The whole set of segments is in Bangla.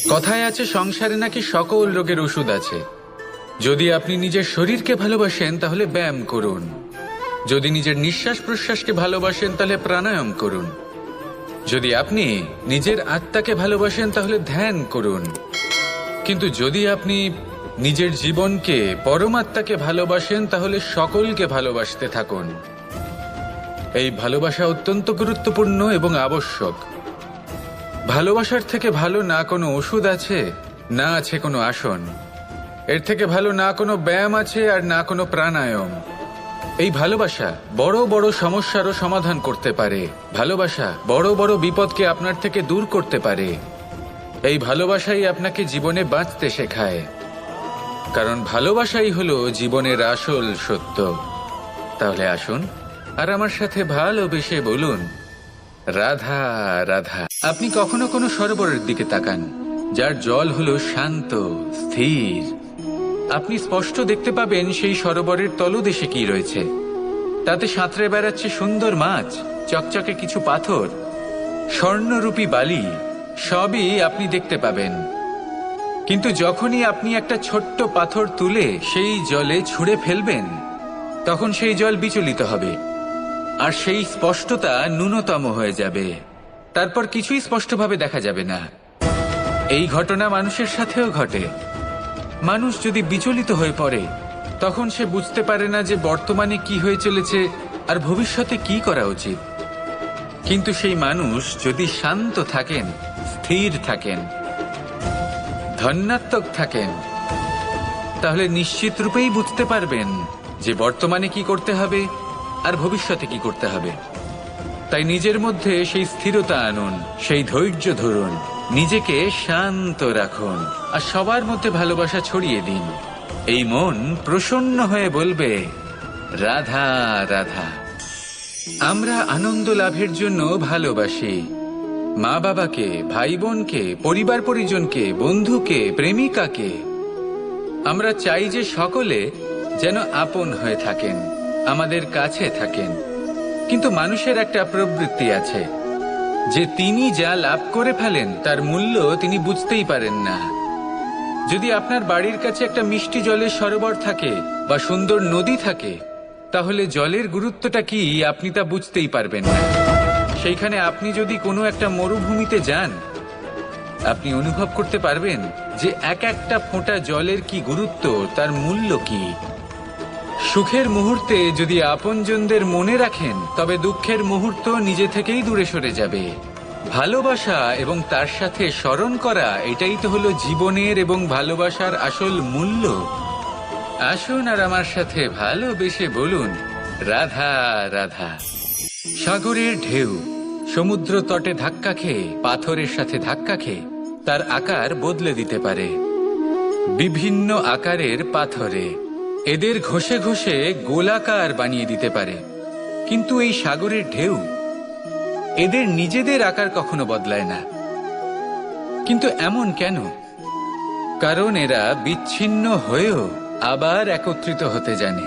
কথায় আছে সংসারে নাকি সকল রোগের ওষুধ আছে। যদি আপনি নিজের শরীরকে ভালোবাসেন তাহলে ব্যায়াম করুন, যদি নিজের নিঃশ্বাস প্রশ্বাসকে ভালোবাসেন তাহলে প্রাণায়াম করুন, যদি আপনি নিজের আত্মাকে ভালোবাসেন তাহলে ধ্যান করুন, কিন্তু যদি আপনি নিজের জীবনকে পরমাত্মাকে ভালোবাসেন তাহলে সকলকে ভালোবাসতে থাকুন। এই ভালোবাসা অত্যন্ত গুরুত্বপূর্ণ এবং আবশ্যক। ভালোবাসার থেকে ভালো না কোনো ওষুধ আছে, না আছে কোনো আসন। এর থেকে ভালো না কোনো ব্যায়াম আছে আর না কোনো প্রাণায়াম। এই ভালোবাসা বড় বড় সমস্যারও সমাধান করতে পারে। ভালোবাসা বড় বড় বিপদকে আপনার থেকে দূর করতে পারে। এই ভালোবাসাই আপনাকে জীবনে বাঁচতে শেখায়, কারণ ভালোবাসাই হলো জীবনের আসল সত্য। তাহলে আসুন আর আমার সাথে ভালোবেসে বলুন, রাধা রাধা। আপনি কখনো কোনো সরোবরের দিকে তাকান যার জল হলো শান্ত, স্থির। আপনি স্পষ্ট দেখতে পাবেন সেই সরোবরের তলদেশে কি রয়েছে। তাতে সাঁতরে বেড়াচ্ছে সুন্দর মাছ, চকচকে কিছু পাথর, স্বর্ণরূপী বালি, সবই আপনি দেখতে পাবেন। কিন্তু যখনই আপনি একটা ছোট্ট পাথর তুলে সেই জলে ছুঁড়ে ফেলবেন, তখন সেই জল বিচলিত হবে আর সেই স্পষ্টতা ন্যূনতম হয়ে যাবে। তারপর কিছুই স্পষ্টভাবে দেখা যাবে না। এই ঘটনা মানুষের সাথেও ঘটে। মানুষ যদি বিচলিত হয়ে পড়ে, তখন সে বুঝতে পারে না যে বর্তমানে কি হয়ে চলেছে আর ভবিষ্যতে কি করা উচিত। কিন্তু সেই মানুষ যদি শান্ত থাকেন, স্থির থাকেন, ধন্যাত্মক থাকেন, তাহলে নিশ্চিত রূপেই বুঝতে পারবেন যে বর্তমানে কি করতে হবে আর ভবিষ্যতে কি করতে হবে। তাই নিজের মধ্যে সেই স্থিরতা আনুন, সেই ধৈর্য ধরুন, নিজেকে শান্ত রাখুন আর সবার মধ্যে ভালোবাসা ছড়িয়ে দিন। এই মন প্রসন্ন হয়ে বলবে, রাধা রাধা। আমরা আনন্দ লাভের জন্য ভালোবাসি মা বাবাকে, ভাই বোনকে, পরিবার পরিজনকে, বন্ধুকে, প্রেমিকাকে। আমরা চাই যে সকলে যেন আপন হয়ে থাকেন, আমাদের কাছে থাকেন। কিন্তু মানুষের একটা প্রবৃত্তি আছে যে তিনি যা লাভ করে ফেলেন তার মূল্য তিনি বুঝতেই পারেন না। যদি আপনার বাড়ির কাছে একটা মিষ্টি জলের সরোবর থাকে বা সুন্দর নদী থাকে, তাহলে জলের গুরুত্বটা কি আপনি তা বুঝতেই পারবেন না। সেইখানে আপনি যদি কোনো একটা মরুভূমিতে যান, আপনি অনুভব করতে পারবেন যে এক একটা ফোঁটা জলের কি গুরুত্ব, তার মূল্য কি। সুখের মুহূর্তে যদি আপনজনদের মনে রাখেন, তবে দুঃখের মুহূর্ত নিজে থেকেই দূরে সরে যাবে। ভালোবাসা এবং তার সাথে স্মরণ করা, এটাই তো হলো জীবনের এবং ভালোবাসার আসল মূল্য। আসুন আর আমার সাথে ভালোবেসে বলুন, রাধা রাধা। সাগরের ঢেউ সমুদ্র তটে ধাক্কা খেয়ে, পাথরের সাথে ধাক্কা খেয়ে তার আকার বদলে দিতে পারে। বিভিন্ন আকারের পাথরে এদের ঘষে ঘষে গোলাকার বানিয়ে দিতে পারে। কিন্তু এই সাগরের ঢেউ এদের নিজেদের আকার কখনো বদলায় না। কিন্তু এমন কেন? কারণ এরা বিচ্ছিন্ন হয়েও আবার একত্রিত হতে জানে।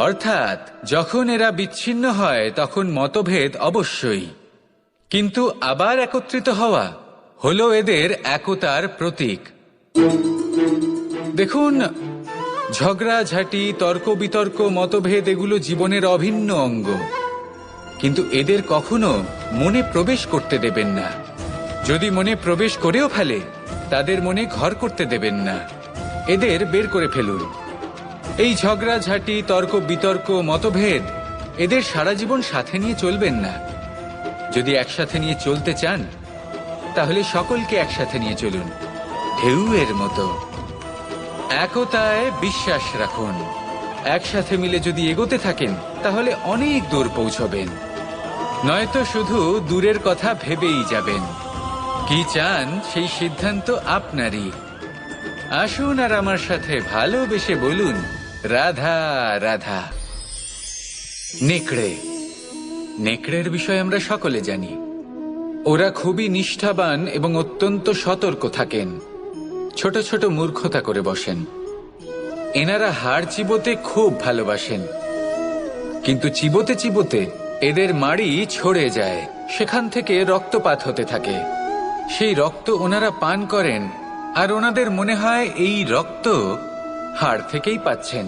অর্থাৎ যখন এরা বিচ্ছিন্ন হয় তখন মতভেদ অবশ্যই, কিন্তু আবার একত্রিত হওয়া হলো এদের একতার প্রতীক। দেখুন, ঝগড়াঝাঁটি, তর্ক বিতর্ক, মতভেদ এগুলো জীবনের অভিন্ন অঙ্গ, কিন্তু এদের কখনো মনে প্রবেশ করতে দেবেন না। যদি মনে প্রবেশ করেও ফেলে, তাদের মনে ঘর করতে দেবেন না, এদের বের করে ফেলুন। এই ঝগড়াঝাঁটি, তর্ক বিতর্ক, মতভেদ এদের সারা জীবন সাথে নিয়ে চলবেন না। যদি একসাথে নিয়ে চলতে চান, তাহলে সকলকে একসাথে নিয়ে চলুন, ঢেউয়ের মতো। একতায় বিশ্বাস রাখুন। একসাথে মিলে যদি এগোতে থাকেন, তাহলে অনেক দূর পৌঁছবেন। নয়তো শুধু দূরের কথা ভেবেই যাবেন। কি চান সেই সিদ্ধান্ত আপনারই। আসুন আর আমার সাথে ভালোবেসে বলুন, রাধা রাধা। নেকড়ে, নেকড়ের বিষয়ে আমরা সকলে জানি। ওরা খুবই নিষ্ঠাবান এবং অত্যন্ত সতর্ক থাকেন। ছোট ছোট মূর্খতা করে বসেন। এনারা হাড় চিবোতে খুব ভালোবাসেন, কিন্তু চিবোতে চিবোতে এদের মাড়ি ছড়ে যায়, সেখান থেকে রক্তপাত হতে থাকে। সেই রক্ত ওনারা পান করেন আর ওনাদের মনে হয় এই রক্ত হাড় থেকেই পাচ্ছেন।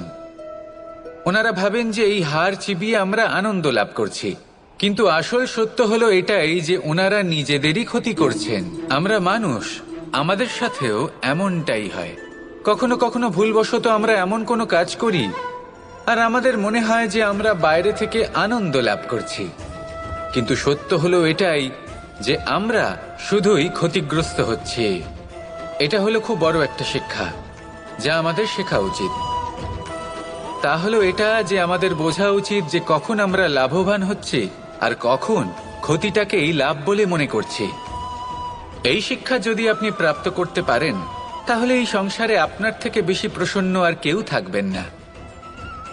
ওনারা ভাবেন যে এই হাড় চিবিয়ে আমরা আনন্দ লাভ করছি, কিন্তু আসল সত্য হলো এটাই যে ওনারা নিজেদেরই ক্ষতি করছেন। আমরা মানুষ, আমাদের সাথেও এমনটাই হয়। কখনো কখনো ভুলবশত আমরা এমন কোনো কাজ করি আর আমাদের মনে হয় যে আমরা বাইরে থেকে আনন্দ লাভ করছি, কিন্তু সত্য হলো এটাই যে আমরা শুধুই ক্ষতিগ্রস্ত হচ্ছি। এটা হলো খুব বড় একটা শিক্ষা যা আমাদের শেখা উচিত। তা হলো এটা যে আমাদের বোঝা উচিত যে কখন আমরা লাভবান হচ্ছি আর কখন ক্ষতিটাকেই লাভ বলে মনে করছি। এই শিক্ষা যদি আপনি প্রাপ্ত করতে পারেন তাহলে এই সংসারে আপনার থেকে বেশি প্রসন্ন আর কেউ থাকবেন না।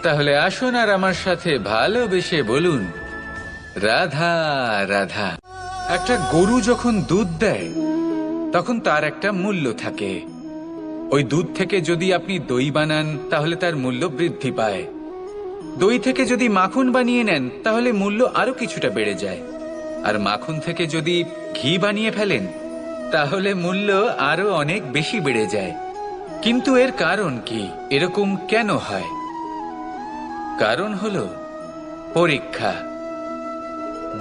তাহলে আসুন আর আমার সাথে ভালোবেসে বলুন, রাধা রাধা। একটা গরু যখন দুধ দেয় তখন তার একটা মূল্য থাকে। ওই দুধ থেকে যদি আপনি দই বানান তাহলে তার মূল্য বৃদ্ধি পায়। দই থেকে যদি মাখন বানিয়ে নেন তাহলে মূল্য আরো কিছুটা বেড়ে যায়। আর মাখন থেকে যদি ঘি বানিয়ে ফেলেন তাহলে মূল্য আরো অনেক বেশি বেড়ে যায়। কিন্তু এর কারণ কি? এরকম কেন হয়? কারণ হলো পরীক্ষা।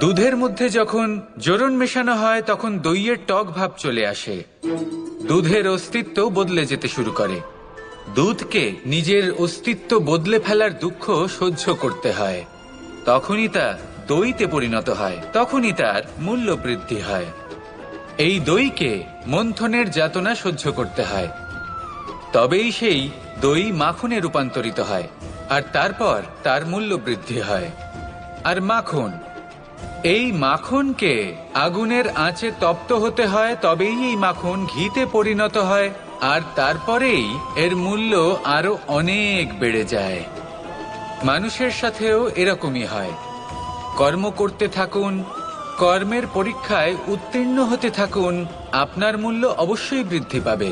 দুধের মধ্যে যখন জোরন মেশানো হয় তখন দইয়ের টক ভাব চলে আসে। দুধের অস্তিত্ব বদলে যেতে শুরু করে। দুধকে নিজের অস্তিত্ব বদলে ফেলার দুঃখ সহ্য করতে হয়। তখনই তা দইতে পরিণত হয়, তখনই তার মূল্য বৃদ্ধি হয়। এই দইকে মন্থনের যাতনা সহ্য করতে হয়, তবেই সেই দই মাখনে রূপান্তরিত হয় আর তারপর তার মূল্য বৃদ্ধি হয়। আর মাখন, এই মাখনকে আগুনের আঁচে তপ্ত হতে হয়, তবেই এই মাখন ঘিতে পরিণত হয় আর তারপরেই এর মূল্য আরো অনেক বেড়ে যায়। মানুষের সাথেও এরকমই হয়। কর্ম করতে থাকুন, কর্মের পরীক্ষায় উত্তীর্ণ হতে থাকুন, আপনার মূল্য অবশ্যই বৃদ্ধি পাবে।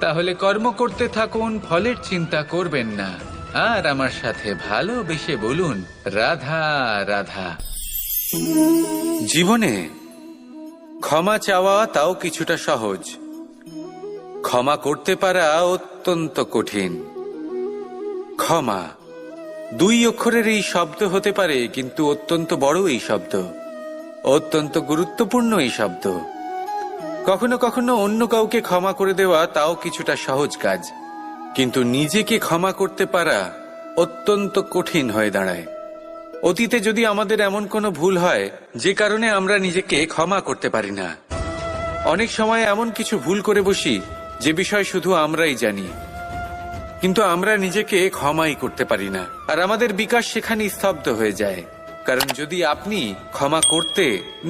তাহলে কর্ম করতে থাকুন, ফলের চিন্তা করবেন না। আর আমার সাথে ভালোবেসে বলুন, রাধা রাধা। জীবনে ক্ষমা চাওয়া তাও কিছুটা সহজ, ক্ষমা করতে পারা অত্যন্ত কঠিন। ক্ষমা দুই অক্ষরের এই শব্দ হতে পারে, কিন্তু অত্যন্ত বড় এই শব্দ, অত্যন্ত গুরুত্বপূর্ণ এই শব্দ। কখনো কখনো অন্য কাউকে ক্ষমা করে দেওয়া তাও কিছুটা সহজ কাজ, কিন্তু নিজেকে ক্ষমা করতে পারা অত্যন্ত কঠিন হয়ে দাঁড়ায়। অতীতে যদি আমাদের এমন কোনো ভুল হয় যে কারণে আমরা নিজেকে ক্ষমা করতে পারি না, অনেক সময় এমন কিছু ভুল করে বসি যে বিষয় শুধু আমরাই জানি, কিন্তু আমরা নিজেকে ক্ষমাই করতে পারি না। আর আমাদের বিকাশ সেখানেই স্তব্ধ হয়ে যায়। কারণ যদি আপনি ক্ষমা করতে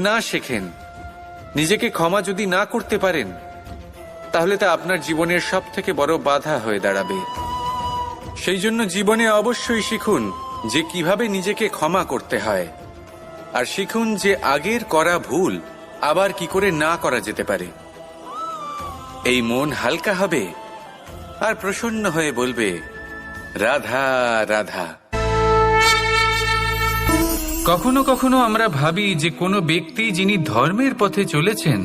না শেখেন, নিজেকে ক্ষমা যদি না করতে পারেন, তাহলে তা আপনার জীবনের সব থেকে বড় বাধা হয়ে দাঁড়াবে। সেই জন্য জীবনে অবশ্যই শিখুন যে কিভাবে নিজেকে ক্ষমা করতে হয়, আর শিখুন যে আগের করা ভুল আবার কি করে না করা যেতে পারে। এই মন হালকা হবে আর প্রসন্ন হয়ে বলবে, রাধা রাধা। কখনো কখনো আমরা ভাবি যে কোনো ব্যক্তি যিনি ধর্মের পথে চলেছেন,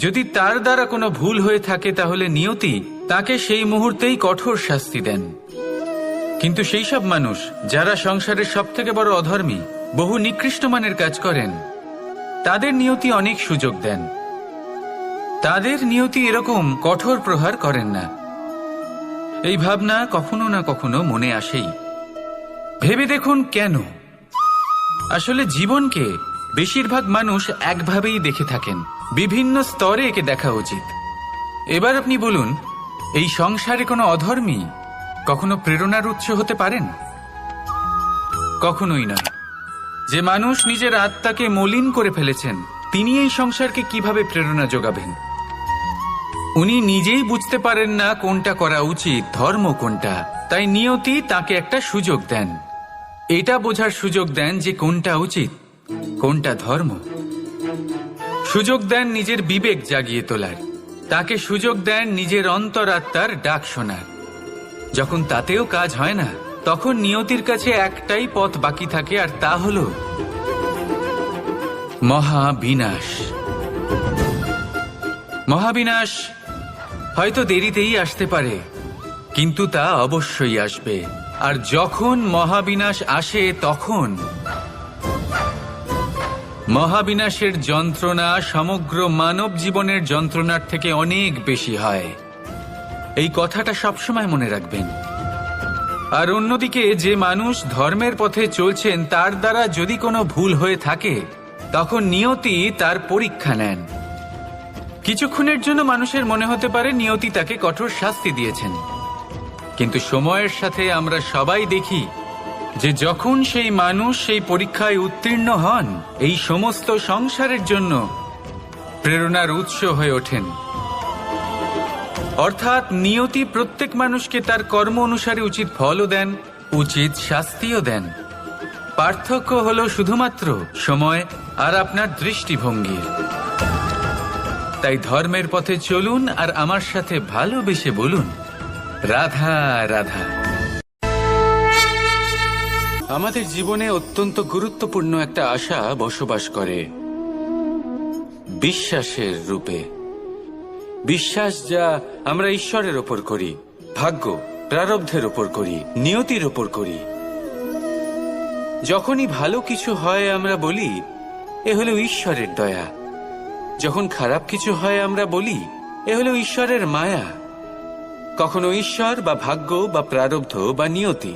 যদি তার দ্বারা কোনো ভুল হয়ে থাকে তাহলে নিয়তি তাকে সেই মুহূর্তেই কঠোর শাস্তি দেন। কিন্তু সেই সব মানুষ যারা সংসারের সব থেকে বড় অধর্মী, বহু নিকৃষ্ট মানের কাজ করেন, তাদের নিয়তি অনেক সুযোগ দেন। তাদের নিয়তি এরকম কঠোর প্রহার করেন না। এই ভাবনা কখনো না কখনো মনে আসেই। ভেবে দেখুন কেন? আসলে জীবনকে বেশিরভাগ মানুষ একভাবেই দেখে থাকেন, বিভিন্ন স্তরে একে দেখা উচিত। এবার আপনি বলুন, এই সংসারে কোনো অধর্মী কখনো প্রেরণার উৎস হতে পারেন? কখনোই নয়। যে মানুষ নিজের আত্মাকে মলিন করে ফেলেছেন, তিনি এই সংসারকে কিভাবে প্রেরণা যোগাবেন? উনি নিজেই বুঝতে পারেন না কোনটা করা উচিত, ধর্ম কোনটা। তাই নিয়তি তাকে একটা সুযোগ দেন, এটা বোঝার সুযোগ দেন যে কোনটা উচিত, কোনটা ধর্ম। সুযোগ দেন নিজের বিবেক জাগিয়ে তোলার, তাকে সুযোগ দেন নিজের অন্তরাত্মার ডাক শোনার। যখন তাতেও কাজ হয় না, তখন নিয়তির কাছে একটাই পথ বাকি থাকে, আর তা হলো মহাবিনাশ। মহাবিনাশ হয়তো দেরিতেই আসতে পারে, কিন্তু তা অবশ্যই আসবে। আর যখন মহাবিনাশ আসে তখন মহাবিনাশের যন্ত্রণা সমগ্র মানব জীবনের যন্ত্রণার থেকে অনেক বেশি হয়। এই কথাটা সবসময় মনে রাখবেন। আর অন্যদিকে যে মানুষ ধর্মের পথে চলছেন তার দ্বারা যদি কোনো ভুল হয়ে থাকে তখন নিয়তি তার পরীক্ষা নেন। কিছুক্ষণের জন্য মানুষের মনে হতে পারে নিয়তি তাকে কঠোর শাস্তি দিয়েছেন, কিন্তু সময়ের সাথে আমরা সবাই দেখি যে যখন সেই মানুষ সেই পরীক্ষায় উত্তীর্ণ হন, এই সমস্ত সংসারের জন্য প্রেরণার উৎস হয়ে ওঠেন। অর্থাৎ নিয়তি প্রত্যেক মানুষকে তার কর্ম অনুসারে উচিত ফলও দেন, উচিত শাস্তিও দেন। পার্থক্য হলো শুধুমাত্র সময় আর আপনার দৃষ্টিভঙ্গির। তাই ধর্মের পথে চলুন আর আমার সাথে ভালোবেসে বলুন, রাধা রাধা। আমাদের জীবনে অত্যন্ত গুরুত্বপূর্ণ একটা আশা বসবাস করে, বিশ্বাসের রূপে। বিশ্বাস যা আমরা ঈশ্বরের ওপর করি, ভাগ্য প্রারব্ধের ওপর করি, নিয়তির ওপর করি। যখনই ভালো কিছু হয় আমরা বলি এ হলো ঈশ্বরের দয়া, যখন খারাপ কিছু হয় আমরা বলি এ হলো ঈশ্বরের মায়া। কখনো ঈশ্বর বা ভাগ্য বা প্রারব্ধ বা নিয়তি।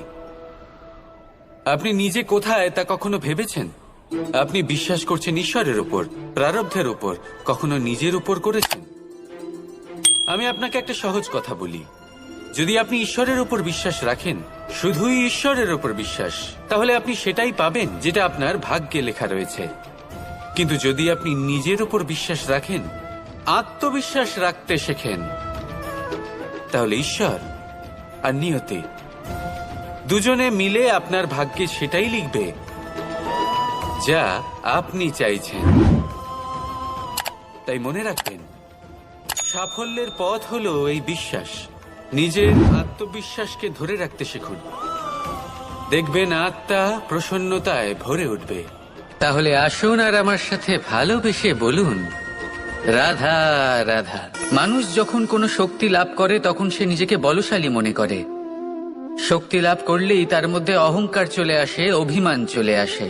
আপনি নিজে কোথায় তা কখনো ভেবেছেন? আপনি বিশ্বাস করছেন ঈশ্বরের উপর, প্রারব্ধের উপর, কখনো নিজের উপর করেছেন? আমি আপনাকে একটা সহজ কথা বলি, যদি আপনি ঈশ্বরের উপর বিশ্বাস রাখেন, শুধুই ঈশ্বরের উপর বিশ্বাস, তাহলে আপনি সেটাই পাবেন যেটা আপনার ভাগ্যে লেখা রয়েছে। কিন্তু যদি আপনি নিজের উপর বিশ্বাস রাখেন, আত্মবিশ্বাস রাখতে শেখেন, তাহলে ঈশ্বর আর নিয়তি দুজনে মিলে আপনার ভাগ্যে সেটাই লিখবে যা আপনি চাইছেন। তাই মনে রাখবেন, সাফল্যের পথ হলো এই বিশ্বাস। নিজের আত্মবিশ্বাসকে ধরে রাখতে শিখুন, দেখবেন আত্মা প্রসন্নতায় ভরে উঠবে। তাহলে আসুন আর আমার সাথে ভালোবেসে বলুন, রাধা রাধা। মানুষ যখন কোনো শক্তি লাভ করে তখন সে নিজেকে বলশালী মনে করে। শক্তি লাভ করলেই তার মধ্যে অহংকার চলে আসে, অভিমান চলে আসে।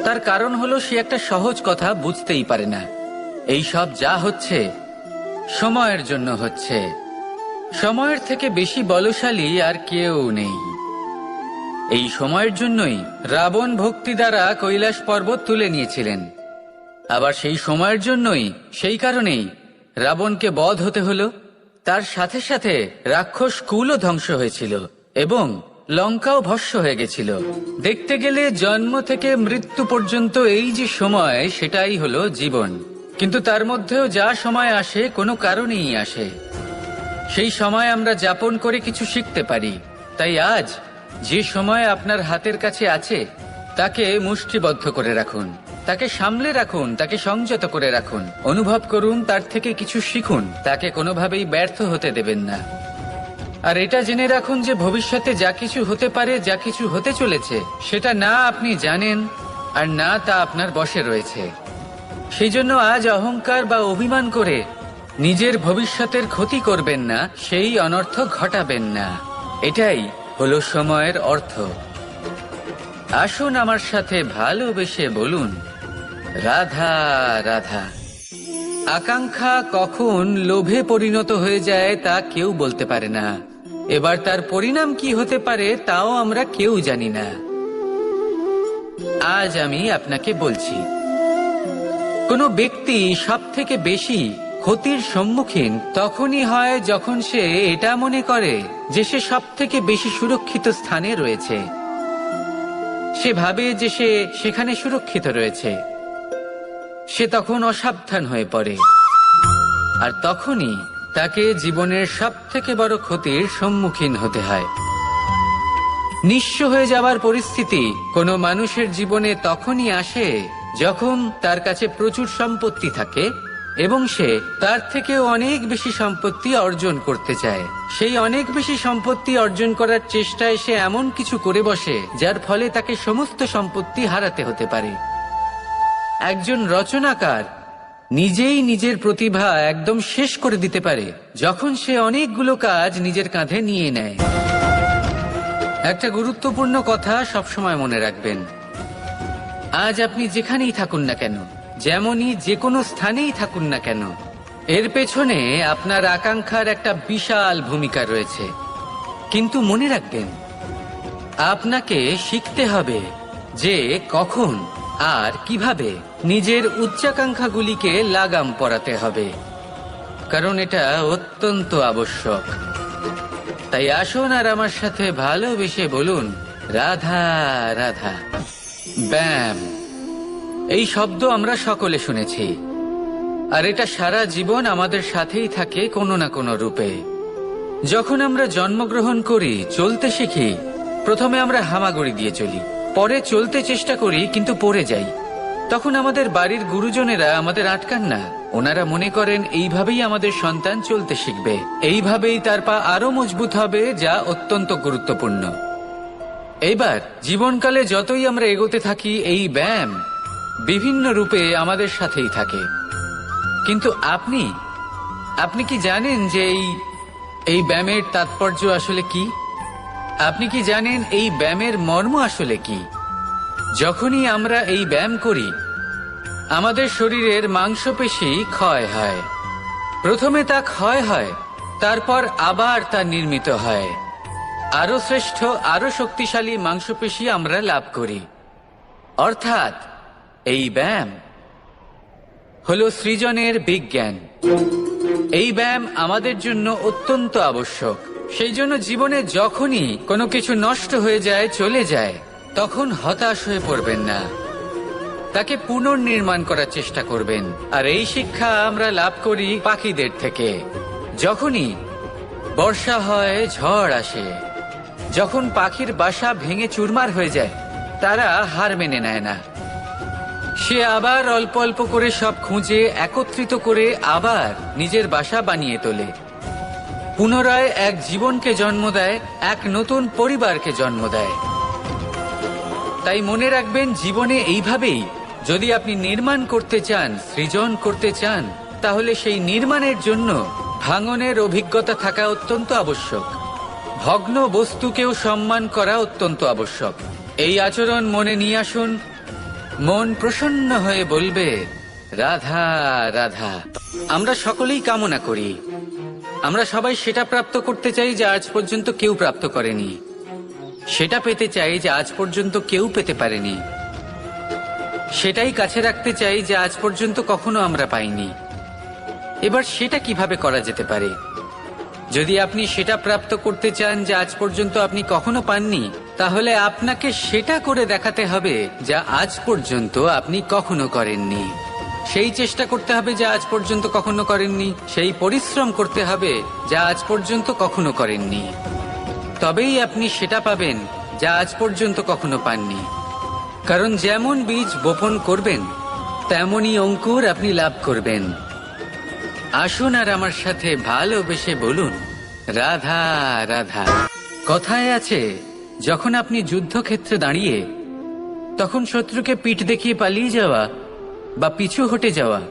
তার কারণ হলো সে একটা সহজ কথা বুঝতেই পারে না। এই সব যা হচ্ছে সময়ের জন্য হচ্ছে। সময়ের থেকে বেশি বলশালী আর কেউ নেই। এই সময়ের জন্যই রাবণ ভক্তি দ্বারা কৈলাস পর্বত তুলে নিয়েছিলেন। আবার সেই সময়ের জন্যই, সেই কারণেই রাবণকে বধ হতে হলো। তার সাথে সাথে রাক্ষস কুলও ধ্বংস হয়েছিল এবং লঙ্কাও ভস্ম হয়ে গেছিল। দেখতে গেলে জন্ম থেকে মৃত্যু পর্যন্ত এই যে সময়, সেটাই হলো জীবন। কিন্তু তার মধ্যেও যা সময় আসে কোনো কারণেই আসে। সেই সময় আমরা যাপন করে কিছু শিখতে পারি। তাই আজ যে সময় আপনার হাতের কাছে আছে তাকে মুষ্টিবদ্ধ করে রাখুন, তাকে সামলে রাখুন, তাকে সংযত করে রাখুন, অনুভব করুন, তার থেকে কিছু শিখুন, তাকে কোনোভাবেই ব্যর্থ হতে দেবেন না। আর এটা জেনে রাখুন যে ভবিষ্যতে যা কিছু হতে পারে, যা কিছু হতে চলেছে, সেটা না আপনি জানেন আর না তা আপনার বশে রয়েছে। সেই জন্য আজ অহংকার বা অভিমান করে নিজের ভবিষ্যতের ক্ষতি করবেন না, সেই অনর্থক ঘটাবেন না। এটাই হলো সময়ের অর্থ। আসুন আমার সাথে ভালোবেসে বলুন, রাধা রাধা। আকাঙ্ক্ষা কখন লোভে পরিণত হয়ে যায় তা কেউ বলতে পারে না। এবার তার পরিণাম কি হতে পারে তাও আমরা কেউ জানি না। আজ আমি আপনাকে বলছি, কোনো ব্যক্তি সব থেকে বেশি ক্ষতির সম্মুখীন তখনই হয় যখন সে এটা মনে করে যে সে সব থেকে বেশি সুরক্ষিত স্থানে রয়েছে। সে ভাবে যে সে সেখানে সুরক্ষিত রয়েছে। সে তখন অসাবধান হয়ে পড়ে, আর তখনই তাকে জীবনের সব থেকে বড় ক্ষতির সম্মুখীন হতে হয়। নিঃস্ব হয়ে যাওয়ার পরিস্থিতি কোনো মানুষের জীবনে তখনই আসে যখন তার কাছে প্রচুর সম্পত্তি থাকে এবং সে তার থেকেও অনেক বেশি সম্পত্তি অর্জন করতে চায়। সেই অনেক বেশি সম্পত্তি অর্জন করার চেষ্টায় সে এমন কিছু করে বসে যার ফলে তাকে সমস্ত সম্পত্তি হারাতে হতে পারে। একজন রচনাকার নিজেই নিজের প্রতিভা একদম শেষ করে দিতে পারে যখন সে অনেকগুলো কাজ নিজের কাঁধে নিয়ে নেয়। একটা গুরুত্বপূর্ণ কথা সবসময় মনে রাখবেন, আজ আপনি যেখানেই থাকুন না কেন, যেমনই যে কোনো স্থানেই থাকুন না কেন, এর পেছনে আপনার আকাঙ্ক্ষার একটা বিশাল ভূমিকা রয়েছে। কিন্তু মনে রাখবেন, আপনাকে শিখতে হবে যে কখন আর কিভাবে নিজের উচ্চাকাঙ্ক্ষাগুলিকে লাগাম পরাতে হবে, কারণ এটা অত্যন্ত আবশ্যক। তাই আসুন আর আমার সাথে ভালোবেসে বলুন, রাধা রাধা। ব্যায়াম, এই শব্দ আমরা সকলে শুনেছি, আর এটা সারা জীবন আমাদের সাথেই থাকে কোনো না কোনো রূপে। যখন আমরা জন্মগ্রহণ করি, চলতে শিখি, প্রথমে আমরা হামাগুড়ি দিয়ে চলি, পরে চলতে চেষ্টা করি কিন্তু পড়ে যাই। তখন আমাদের বাড়ির গুরুজনেরা আমাদের আটকান না। ওনারা মনে করেন এইভাবেই আমাদের সন্তান চলতে শিখবে, এইভাবেই তার পা আরো মজবুত হবে, যা অত্যন্ত গুরুত্বপূর্ণ। এইবার জীবনকালে যতই আমরা এগোতে থাকি, এই ব্যায়াম বিভিন্ন রূপে আমাদের সাথেই থাকে। কিন্তু আপনি কি জানেন যে এই ব্যায়ামের তাৎপর্য আসলে কি? আপনি কি জানেন এই ব্যায়ামের মর্ম আসলে কি? যখনই আমরা এই ব্যায়াম করি, আমাদের শরীরের মাংসপেশি ক্ষয় হয়। প্রথমে তা ক্ষয় হয়, তারপর আবার তা নির্মিত হয়। আরো শ্রেষ্ঠ, আরো শক্তিশালী মাংসপেশি আমরা লাভ করি। অর্থাৎ এই ব্যায়াম হলো সৃজনের বিজ্ঞান। এই ব্যায়াম আমাদের জন্য অত্যন্ত আবশ্যক। সেই জন্য জীবনে যখনই কোনো কিছু নষ্ট হয়ে যায়, চলে যায়, তখন হতাশ হয়ে পড়বেন না, তাকে পুনর্নির্মাণ করার চেষ্টা করবেন। আর এই শিক্ষা আমরা লাভ করি পাখিদের থেকে। যখনই বর্ষা হয়, ঝড় আসে, যখন পাখির বাসা ভেঙে চুরমার হয়ে যায়, তারা হার মেনে নেয় না। সে আবার অল্প অল্প করে সব খুঁজে একত্রিত করে আবার নিজের বাসা বানিয়ে তোলে, পুনরায় এক জীবনকে জন্ম দেয়, এক নতুন পরিবারকে জন্ম দেয়। তাই মনে রাখবেন, জীবনে এইভাবেই যদি আপনি নির্মাণ করতে চান, সৃজন করতে চান, তাহলে সেই নির্মাণের জন্য ভাঙনের অভিজ্ঞতা থাকা অত্যন্ত আবশ্যক। ভগ্ন বস্তুকেও সম্মান করা অত্যন্ত আবশ্যক। এই আচরণ মনে নিয়ে আসুন, মন প্রসন্ন হয়ে বলবে, রাধা রাধা। আমরা সকলেই কামনা করি, আমরা সবাই সেটা প্রাপ্ত করতে চাই যা আজ পর্যন্ত কেউ প্রাপ্ত করেনি, সেটা পেতে চাই যা আজ পর্যন্ত কেউ পেতে পারেনি, সেটাই কাছে রাখতে চাই যা আজ পর্যন্ত কখনো আমরা পাইনি। এবার সেটা কিভাবে করা যেতে পারে? যদি আপনি সেটা প্রাপ্ত করতে চান যা আজ পর্যন্ত আপনি কখনো পাননি, তাহলে আপনাকে সেটা করে দেখাতে হবে যা আজ পর্যন্ত আপনি কখনো করেননি। সেই চেষ্টা করতে হবে যা আজ পর্যন্ত কখনো করেননি, সেই পরিশ্রম করতে হবে যা আজ পর্যন্ত কখনো করেননি। তবেই আপনি সেটা পাবেন যা আজ পর্যন্ত কখনো পাননি। কারণ যেমন বীজ বপন করবেন, তেমনই অঙ্কুর আপনি লাভ করবেন। আসুন আর আমার সাথে ভালোবেসে বলুন, রাধা রাধা। কথায় আছে, যখন আপনি যুদ্ধক্ষেত্রে দাঁড়িয়ে, তখন শত্রুকে পিঠ দেখিয়ে পালিয়ে যাওয়া বা পিছু হটে যাওয়া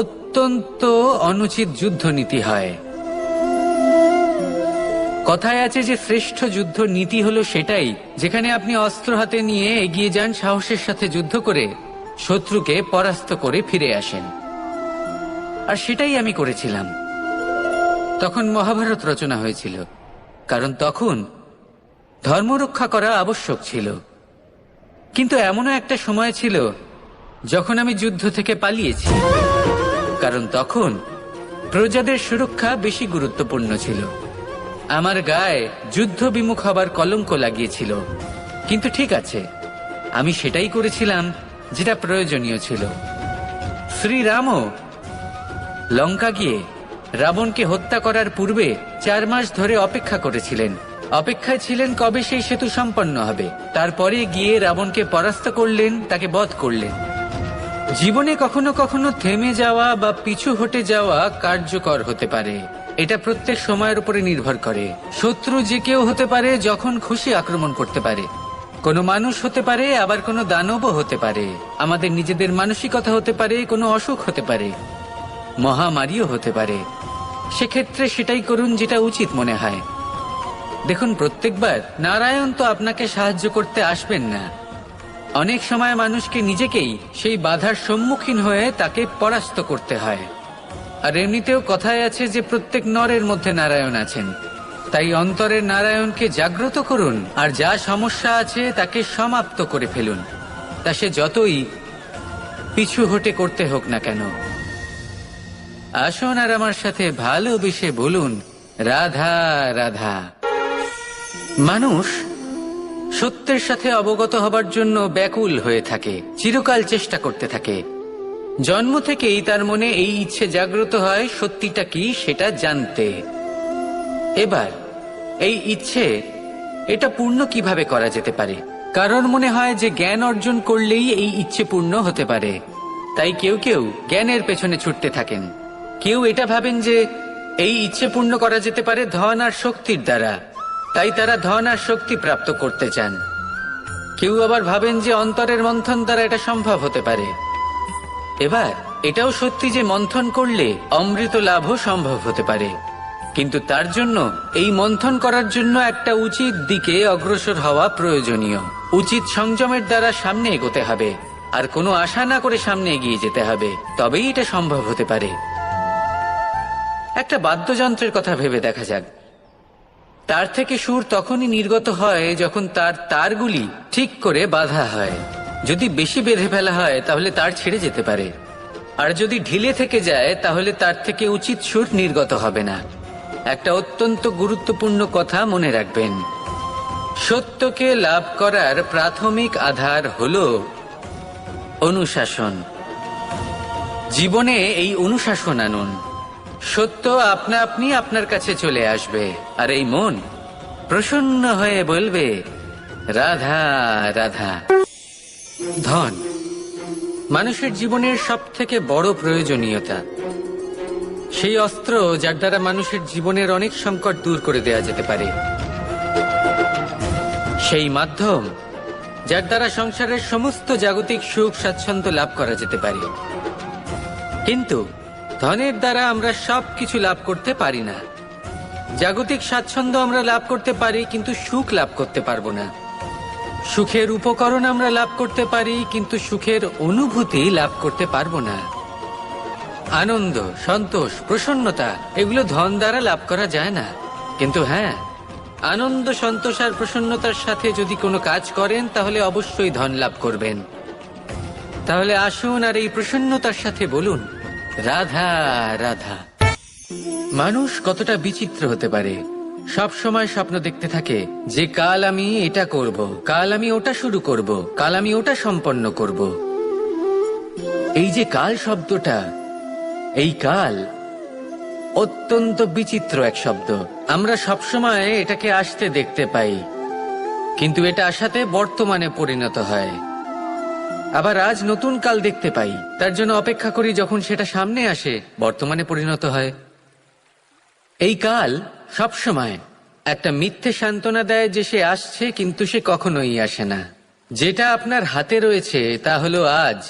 অত্যন্ত অনুচিত যুদ্ধনীতি হয়। কথায় আছে যে শ্রেষ্ঠ যুদ্ধ নীতি হলো সেটাই যেখানে আপনি অস্ত্র হাতে নিয়ে এগিয়ে যান, সাহসের সাথে যুদ্ধ করে শত্রুকে পরাস্ত করে ফিরে আসেন। আর সেটাই আমি করেছিলাম। তখন মহাভারত রচনা হয়েছিল, কারণ তখন ধর্ম রক্ষা করা আবশ্যক ছিল। কিন্তু এমনও একটা সময় ছিল যখন আমি যুদ্ধ থেকে পালিয়েছি, কারণ তখন প্রজাদের সুরক্ষা বেশি গুরুত্বপূর্ণ ছিল। আমার গায়ে যুদ্ধ বিমুখ হবার কলঙ্ক লাগিয়েছিল। কিন্তু ঠিক আছে, আমি সেটাই করেছিলাম যেটা প্রয়োজনীয় ছিল। শ্রীরামও লঙ্কা গিয়ে রাবণকে হত্যা করার পূর্বে 4 মাস ধরে অপেক্ষা করেছিলেন। অপেক্ষায় ছিলেন কবে সেই সেতু সম্পন্ন হবে। তারপরে গিয়ে রাবণকে পরাস্ত করলেন, তাকে বধ করলেন। জীবনে কখনো কখনো থেমে যাওয়া বা পিছু হটে যাওয়া কার্যকর হতে পারে। এটা প্রত্যেক সময়ের উপরে নির্ভর করে। শত্রু যে কেউ হতে পারে, যখন খুশি আক্রমণ করতে পারে। কোনো মানুষ হতে পারে, আবার কোনো দানবও হতে পারে। আমাদের নিজেদের মানসিকতা হতে পারে, কোনো অসুখ হতে পারে, মহামারীও হতে পারে। সেক্ষেত্রে সেটাই করুন যেটা উচিত মনে হয়। দেখুন, প্রত্যেকবার নারায়ণ তো আপনাকে সাহায্য করতে আসবেন না। অনেক সময় মানুষকে নিজেকেই সেই বাধার সম্মুখীন হয়ে তাকে পরাস্ত করতে হয়। আর এমনিতেও কথায় আছে যে প্রত্যেক নরের মধ্যে নারায়ণ আছেন। তাই অন্তরের নারায়ণকে জাগ্রত করুন, আর যা সমস্যা আছে তাকে সমাপ্ত করে ফেলুন, তা সে যতই পিছু হটে করতে হোক না কেন। আসুন আর আমার সাথে ভালোবেসে বলুন, রাধা রাধা। মানুষ সত্যের সাথে অবগত হবার জন্য ব্যাকুল হয়ে থাকে, চিরকাল চেষ্টা করতে থাকে। জন্ম থেকেই তার মনে এই ইচ্ছে জাগ্রত হয় সত্যিটা কি সেটা জানতে। এবার এই ইচ্ছে এটা পূর্ণ কিভাবে করা যেতে পারে? কারণ মনে হয় যে জ্ঞান অর্জন করলেই এই ইচ্ছে পূর্ণ হতে পারে। তাই কেউ কেউ জ্ঞানের পেছনে ছুটতে থাকেন। কেউ এটা ভাবেন যে এই ইচ্ছে পূর্ণ করা যেতে পারে ধন আর শক্তির দ্বারা, তাই তারা ধন আর শক্তি প্রাপ্ত করতে চান। কেউ আবার ভাবেন যে অন্তরের মন্থন দ্বারা এটা সম্ভব হতে পারে। এবার এটাও সত্যি যে মন্থন করলে অমৃত লাভও সম্ভব হতে পারে, কিন্তু তার জন্য এই মন্থন করার জন্য একটা উচিত দিকে অগ্রসর হওয়া প্রয়োজনীয়। উচিত সংযমের দ্বারা সামনে এগোতে হবে, আর কোনো আশা না করে সামনে এগিয়ে যেতে হবে, তবেই এটা সম্ভব হতে পারে। একটা বাদ্যযন্ত্রের কথা ভেবে দেখা যাক। তার থেকে সুর তখনই নির্গত হয় যখন তার তারগুলি ঠিক করে বাঁধা হয়। যদি বেশি বেঁধে ফেলা হয় তাহলে তার ছেড়ে যেতে পারে, আর যদি ঢিলে থেকে যায় তাহলে তার থেকে উচিত সুর নির্গত হবে না। একটা অত্যন্ত গুরুত্বপূর্ণ কথা মনে রাখবেন, সত্যকে লাভ করার প্রাথমিক আধার হল অনুশাসন। জীবনে এই অনুশাসন আনুন, সত্য আপনা আপনি আপনার কাছে চলে আসবে, আর এই মন প্রসন্ন হয়ে বলবে, রাধা রাধা। ধন মানুষের জীবনের সব থেকে বড় প্রয়োজনীয়তা, সেই অস্ত্র যার দ্বারা মানুষের জীবনের অনেক সংকট দূর করে দেয়া যেতে পারে, সেই মাধ্যম যার দ্বারা সংসারের সমস্ত জাগতিক সুখ স্বাচ্ছন্দ্য লাভ করা যেতে পারে। কিন্তু ধনের দ্বারা আমরা সবকিছু লাভ করতে পারি না। জাগতিক স্বাচ্ছন্দ্য আমরা লাভ করতে পারি, কিন্তু সুখ লাভ করতে পারবো না। সুখের উপকরণ আমরা লাভ করতে পারি, কিন্তু সুখের অনুভূতি লাভ করতে পারবো না। আনন্দ, সন্তোষ, প্রসন্নতা এগুলো ধন দ্বারা লাভ করা যায় না। কিন্তু হ্যাঁ, আনন্দ, সন্তোষ আর প্রসন্নতার সাথে যদি কোনো কাজ করেন তাহলে অবশ্যই ধন লাভ করবেন। তাহলে আসুন আর এই প্রসন্নতার সাথে বলুন, রাধা রাধা। মানুষ কতটা বিচিত্র হতে পারে। সব সময় স্বপ্ন দেখতে থাকে যে কাল আমি এটা করব, কাল আমি ওটা শুরু করব, কাল আমি ওটা সম্পন্ন করব। এই যে কাল শব্দটা, এই কাল অত্যন্ত বিচিত্র এক শব্দ। আমরা সবসময় এটাকে আসতে দেখতে পাই, কিন্তু এটা আসাতে বর্তমানে পরিণত হয়। আবার আজ নতুন কাল দেখতে পাই, তার জন্য অপেক্ষা করি যখন সেটা সামনে আসে, বর্তমানে পরিণত হয়। এই কাল সবসময় একটা মিথ্যে সান্ত্বনা দেয় যে সে আসছে, কিন্তু সে কখনোই আসে না। যেটা আপনার হাতে রয়েছে তা হলো আজ,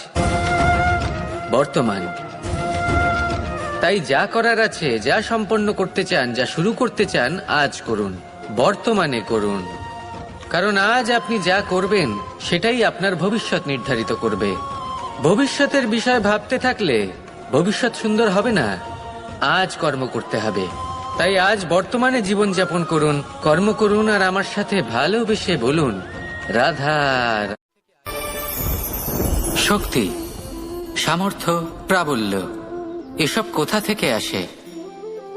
বর্তমান। তাই যা করার আছে, যা সম্পন্ন করতে চান, যা শুরু করতে চান, আজ করুন, বর্তমানে করুন। কারণ আজ আপনি যা করবেন সেটাই আপনার ভবিষ্যৎ নির্ধারিত করবে। ভবিষ্যতের বিষয় ভাবতে থাকলে ভবিষ্যৎ সুন্দর হবে না। আজ কর্ম করতে হবে। তাই আজ বর্তমানে জীবনযাপন করুন, কর্ম করুন, আর আমার সাথে ভালোবেসে বলুন, রাধা। শক্তি, সামর্থ্য, প্রাবল্য এসব কোথা থেকে আসে?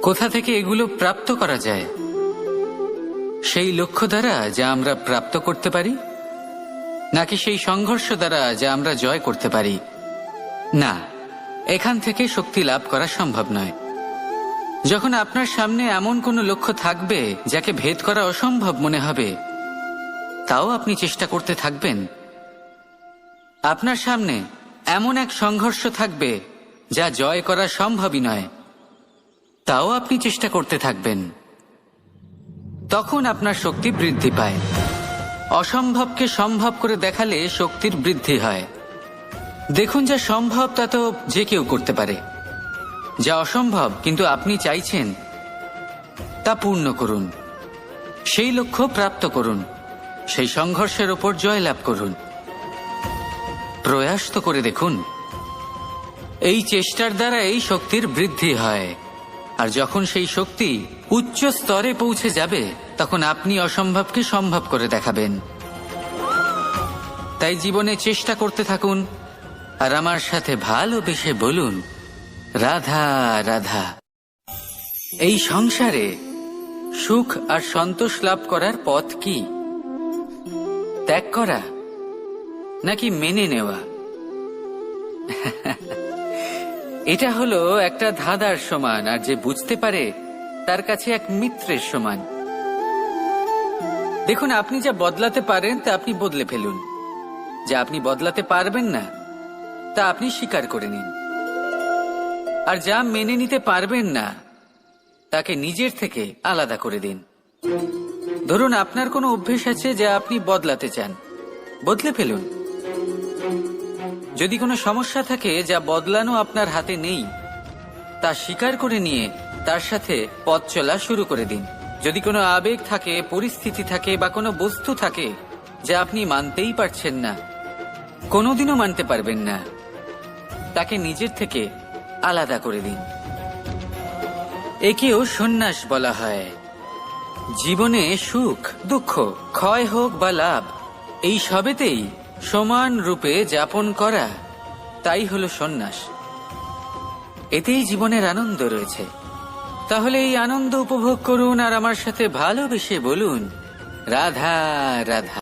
কোথা থেকে এগুলো প্রাপ্ত করা যায়? সেই লক্ষ্য দ্বারা যা আমরা প্রাপ্ত করতে পারি, নাকি সেই সংঘর্ষ দ্বারা যা আমরা জয় করতে পারি? না, এখান থেকে শক্তি লাভ করা সম্ভব নয়। যখন আপনার সামনে এমন কোনো লক্ষ্য থাকবে যাকে ভেদ করা অসম্ভব মনে হবে, তাও আপনি চেষ্টা করতে থাকবেন। আপনার সামনে এমন এক সংঘর্ষ থাকবে যা জয় করা সম্ভবই নয়, তাও আপনি চেষ্টা করতে থাকবেন। তখন আপনার শক্তি বৃদ্ধি পায়। অসম্ভবকে সম্ভব করে দেখালে শক্তির বৃদ্ধি হয়। দেখুন, যা সম্ভব তা তো যে কেউ করতে পারে। যা অসম্ভব কিন্তু আপনি চাইছেন তা পূর্ণ করুন, সেই লক্ষ্য প্রাপ্ত করুন, সেই সংঘর্ষের ওপর জয়লাভ করুন। প্রয়াস তো করে দেখুন। এই চেষ্টার দ্বারা এই শক্তির বৃদ্ধি হয়, আর যখন সেই শক্তি উচ্চ স্তরে পৌঁছে যাবে তখন আপনি অসম্ভবকে সম্ভব করে দেখাবেন। তাই জীবনে চেষ্টা করতে থাকুন আর আমার সাথে ভালোবেসে বলুন, রাধা রাধা। এই সংসারে সুখ আর সন্তোষ লাভ করার পথ কি? ত্যাগ করা নাকি মেনে নেওয়া? এটা হলো একটা ধাঁধার সমান, আর যে বুঝতে পারে তার কাছে এক মিত্রের সমান। দেখুন, আপনি যা বদলাতে পারেন তা আপনি বদলে ফেলুন, যা আপনি বদলাতে পারবেন না তা আপনি স্বীকার করে নিন, আর যা মেনে নিতে পারবেন না তাকে নিজের থেকে আলাদা করে দিন। ধরুন, আপনার কোনো অভ্যেস আছে যা আপনি বদলাতে চান, বদলে ফেলুন। যদি কোনো সমস্যা থাকে যা বদলানো আপনার হাতে নেই, তা স্বীকার করে নিয়ে তার সাথে পথ চলা শুরু করে দিন। যদি কোনো আবেগ থাকে, পরিস্থিতি থাকে বা কোনো বস্তু থাকে যা আপনি মানতেই পারছেন না, কোনোদিনও মানতে পারবেন না, তাকে নিজের থেকে আলাদা করে দিন। একেও সন্ন্যাস বলা হয়। জীবনে সুখ দুঃখ, ক্ষয় হোক বা লাভ, এই সবেতেই সমান রূপে যাপন করা, তাই হলো সন্ন্যাস। এতেই জীবনের আনন্দ রয়েছে। তাহলে এই আনন্দ উপভোগ করুন আর আমার সাথে ভালোবেসে বলুন, রাধা রাধা।